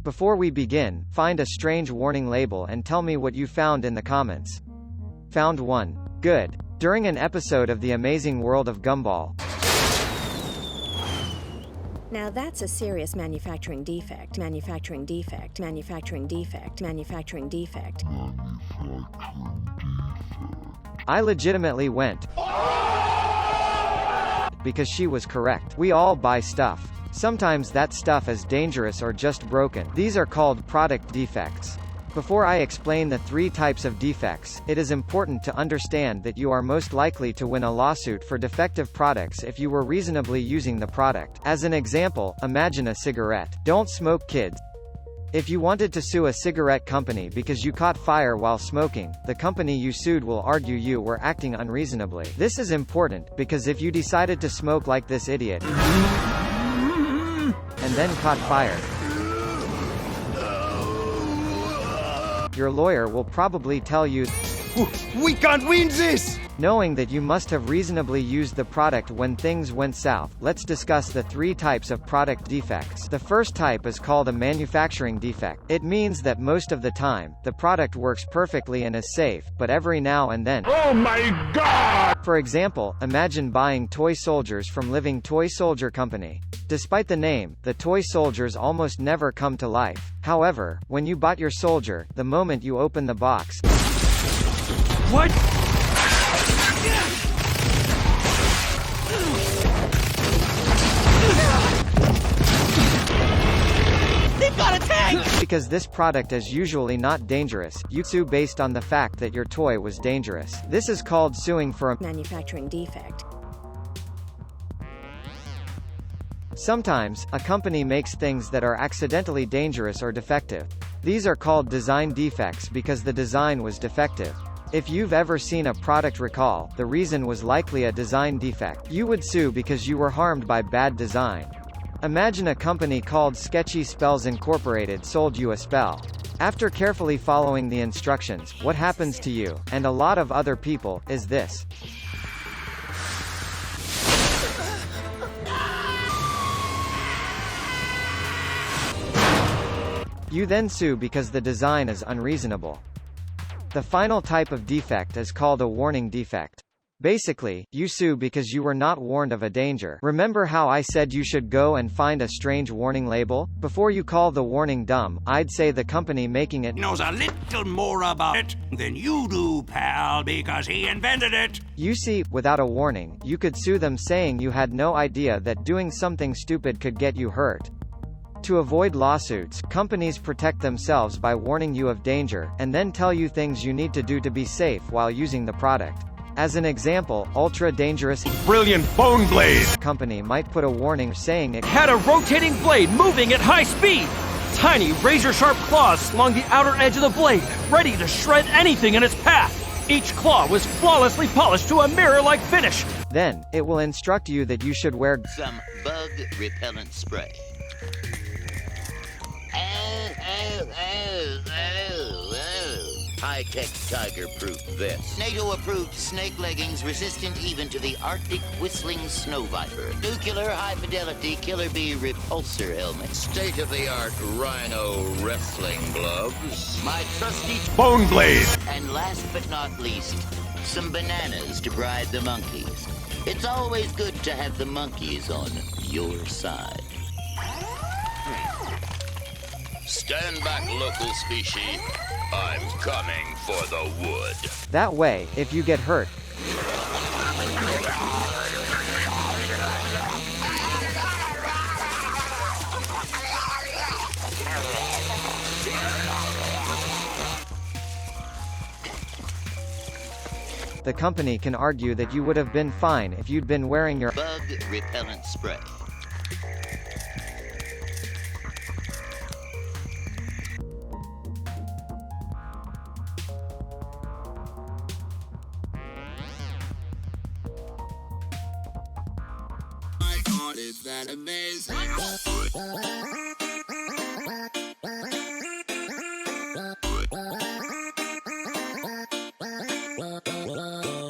Before we begin, find a strange warning label and tell me what you found in the comments. Found 1. Good. During an episode of The Amazing World of Gumball. Now that's a serious manufacturing defect. Manufacturing defect. Manufacturing defect. Manufacturing defect. I legitimately went because she was correct. We all buy stuff. Sometimes that stuff is dangerous or just broken. These are called product defects. Before I explain the 3 types of defects, it is important to understand that you are most likely to win a lawsuit for defective products if you were reasonably using the product. As an example, imagine a cigarette. Don't smoke, kids. If you wanted to sue a cigarette company because you caught fire while smoking, the company you sued will argue you were acting unreasonably. This is important, because if you decided to smoke like this idiot and then caught fire, your lawyer will probably tell you, "We can't win this!" Knowing that you must have reasonably used the product when things went south. Let's discuss the 3 types of product defects. The first type is called a manufacturing defect. It means that most of the time, the product works perfectly and is safe, but every now and then, oh my god! For example, imagine buying toy soldiers from Living Toy Soldier Company. Despite the name, the toy soldiers almost never come to life. However, when you bought your soldier, the moment you open the box, What? They've got a tank! Because this product is usually not dangerous, you sue based on the fact that your toy was dangerous. This is called suing for a manufacturing defect. Sometimes, a company makes things that are accidentally dangerous or defective. These are called design defects because the design was defective. If you've ever seen a product recall, the reason was likely a design defect. You would sue because you were harmed by bad design. Imagine a company called Sketchy Spells Incorporated sold you a spell. After carefully following the instructions, what happens to you, and a lot of other people, is this. You then sue because the design is unreasonable. The final type of defect is called a warning defect. Basically, you sue because you were not warned of a danger. Remember how I said you should go and find a strange warning label? Before you call the warning dumb, I'd say the company making it knows a little more about it than you do, pal, because he invented it. You see, without a warning, you could sue them saying you had no idea that doing something stupid could get you hurt. To avoid lawsuits, companies protect themselves by warning you of danger, and then tell you things you need to do to be safe while using the product. As an example, Ultra Dangerous Brilliant Bone Blade company might put a warning saying it had a rotating blade moving at high speed. Tiny razor-sharp claws along the outer edge of the blade, ready to shred anything in its path. Each claw was flawlessly polished to a mirror-like finish. Then, it will instruct you that you should wear some bug repellent spray. High-tech tiger-proof vest. NATO-approved snake leggings resistant even to the Arctic whistling snow viper. Nuclear high-fidelity killer bee repulsor helmet. State-of-the-art rhino wrestling gloves. My trusty Bone Blade. And last but not least, some bananas to bribe the monkeys. It's always good to have the monkeys on your side. Stand back, local species. I'm coming for the wood. That way, if you get hurt, the company can argue that you would have been fine if you'd been wearing your bug repellent spray. Is that amazing?